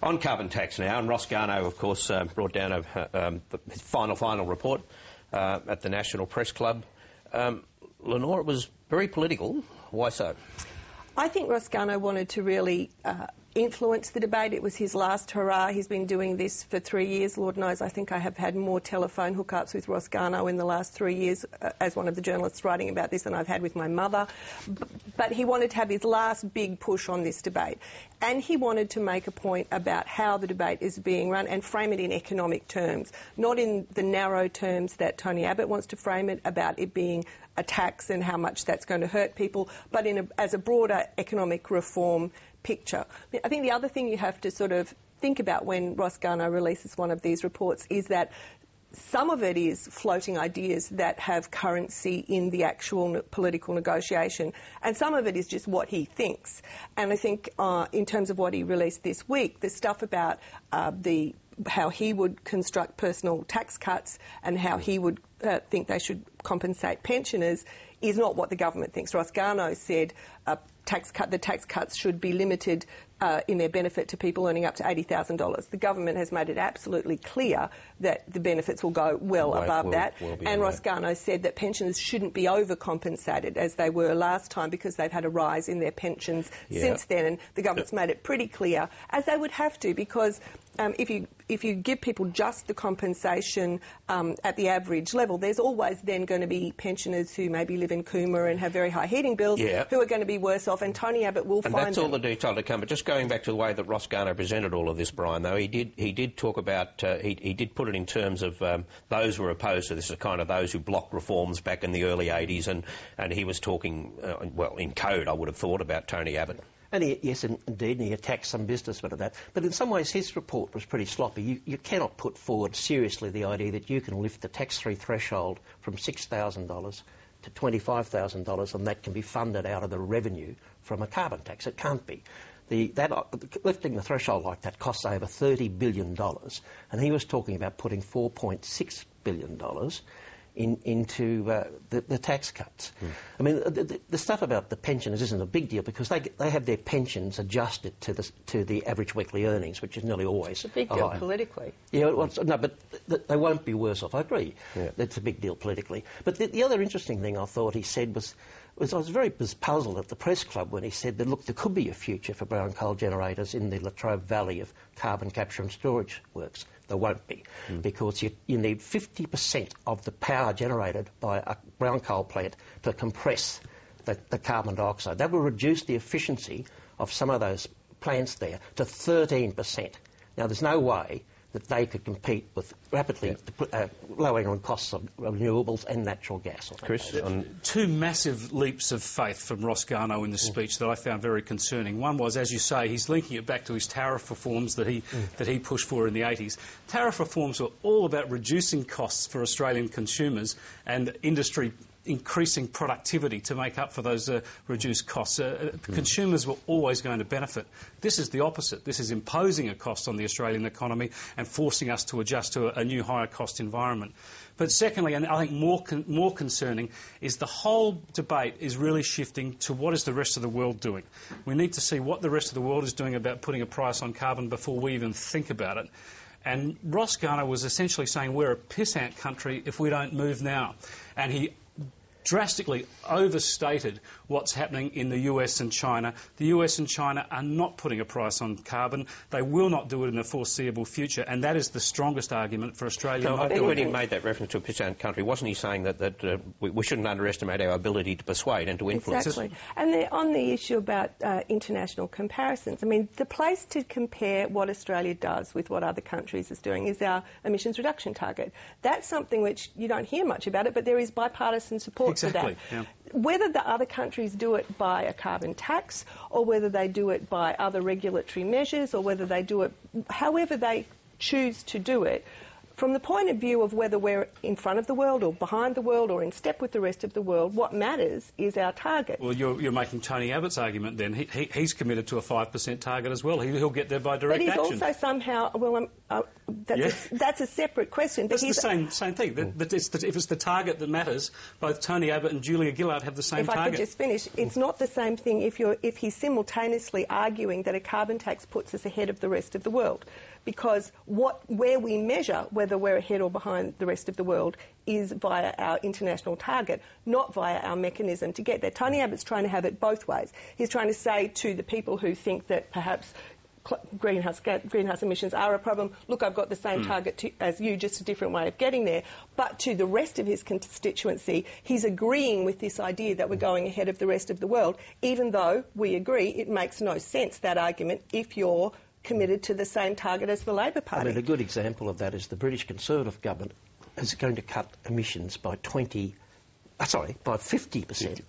On carbon tax now, and Ross Garnaut, of course, brought down his final report at the National Press Club. Lenore, it was very political. Why so? I think Ross Garnaut wanted to really influence the debate. It was his last hurrah. He's been doing this for 3 years. Lord knows I think I have had more telephone hookups with Ross Garnaut in the last 3 years as one of the journalists writing about this than I've had with my mother. But he wanted to have his last big push on this debate. And he wanted to make a point about how the debate is being run and frame it in economic terms, not in the narrow terms that Tony Abbott wants to frame it, about it being a tax and how much that's going to hurt people, but as a broader economic reform picture. I think the other thing you have to sort of think about when Ross Garnaut releases one of these reports is that some of it is floating ideas that have currency in the actual political negotiation, and some of it is just what he thinks. And I think in terms of what he released this week, the stuff about how he would construct personal tax cuts and how he would think they should compensate pensioners is not what the government thinks. Ross Garnaut said the tax cuts should be limited in their benefit to people earning up to $80,000. The government has made it absolutely clear that the benefits will go well above that. And Ross Garnaut said that pensioners shouldn't be overcompensated as they were last time because they've had a rise in their pensions since then. And the government's made it pretty clear, as they would have to, because if you give people just the compensation at the average level, there's always then going to be pensioners who maybe live in Cooma and have very high heating bills who are going to be worse off, and Tony Abbott will find them. And that's all the detail to come. But just going back to the way that Ross Garnaut presented all of this, Brian, though, he did talk about, he did put it in terms of those who were opposed to this, are kind of those who blocked reforms back in the early 80s, and he was talking, well, in code, I would have thought, about Tony Abbott. And yes, indeed, and he attacked some businessmen of that. But in some ways, his report was pretty sloppy. You cannot put forward seriously the idea that you can lift the tax-free threshold from $6,000 to $25,000 and that can be funded out of the revenue from a carbon tax. It can't be. Lifting the threshold like that costs over $30 billion, and he was talking about putting $4.6 billion into the tax cuts. I mean, the stuff about the pensioners isn't a big deal because they have their pensions adjusted to the average weekly earnings, which is nearly always It's a big deal politically. Yeah, no, but they won't be worse off. I agree. Yeah. It's a big deal politically. But the other interesting thing I thought he said was I was very puzzled at the press club when he said that, look, there could be a future for brown coal generators in the Latrobe Valley of carbon capture and storage works. There won't be, because you need 50% of the power generated by a brown coal plant to compress the carbon dioxide. That will reduce the efficiency of some of those plants there to 13%. Now, there's no way that they could compete with rapidly lowering on costs of renewables and natural gas. Chris? Two massive leaps of faith from Ross Garnaut in the speech that I found very concerning. One was, as you say, he's linking it back to his tariff reforms that he pushed for in the 80s. Tariff reforms were all about reducing costs for Australian consumers and industry increasing productivity to make up for those reduced costs. Consumers were always going to benefit. This is the opposite. This is imposing a cost on the Australian economy and forcing us to adjust to a new higher cost environment. But secondly, and I think more concerning, is the whole debate is really shifting to what is the rest of the world doing. We need to see what the rest of the world is doing about putting a price on carbon before we even think about it. And Ross Garnaut was essentially saying we're a pissant country if we don't move now. And he drastically overstated what's happening in the US and China. The US and China are not putting a price on carbon. They will not do it in the foreseeable future, and that is the strongest argument for Australia. No, I think when he made that reference to a pissant country, wasn't he saying that we shouldn't underestimate our ability to persuade and to influence? Exactly. And on the issue about international comparisons, I mean, the place to compare what Australia does with what other countries is doing is our emissions reduction target. That's something which you don't hear much about it, but there is bipartisan support for that. Yeah. Whether the other countries do it by a carbon tax or whether they do it by other regulatory measures or whether they do it however they choose to do it, From the point of view of whether we're in front of the world or behind the world or in step with the rest of the world, what matters is our target. Well, you're making Tony Abbott's argument then. He's committed to a 5% target as well. He'll get there by direct action. But he's also somehow, that's a separate question. But that's the same thing. If it's the target that matters, both Tony Abbott and Julia Gillard have the same target. If I could just finish, it's not the same thing if he's simultaneously arguing that a carbon tax puts us ahead of the rest of the world. Because where we measure whether we're ahead or behind the rest of the world is via our international target, not via our mechanism to get there. Tony Abbott's trying to have it both ways. He's trying to say to the people who think that perhaps greenhouse emissions are a problem, look, I've got the same target as you, just a different way of getting there. But to the rest of his constituency, he's agreeing with this idea that we're going ahead of the rest of the world, even though we agree it makes no sense, that argument, if you're committed to the same target as the Labor Party. I mean, a good example of that is the British Conservative government is going to cut emissions by 50%,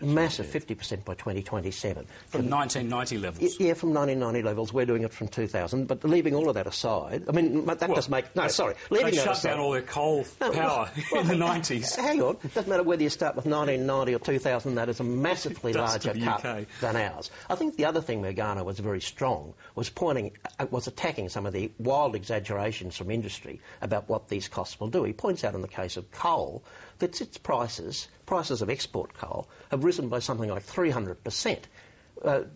massive 50% by 2027. From 1990 levels? Yeah, from 1990 levels. We're doing it from 2000. But leaving all of that aside, I mean, that does make... No, sorry. They shut down all their coal power in the 90s. Hang on. It doesn't matter whether you start with 1990 or 2000, that is a massively larger cut than ours. I think the other thing where Garnaut was very strong was attacking some of the wild exaggerations from industry about what these costs will do. He points out in the case of coal that its prices of export coal have risen by something like 300%.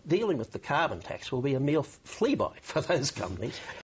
Dealing with the carbon tax will be a mere flea bite for those companies.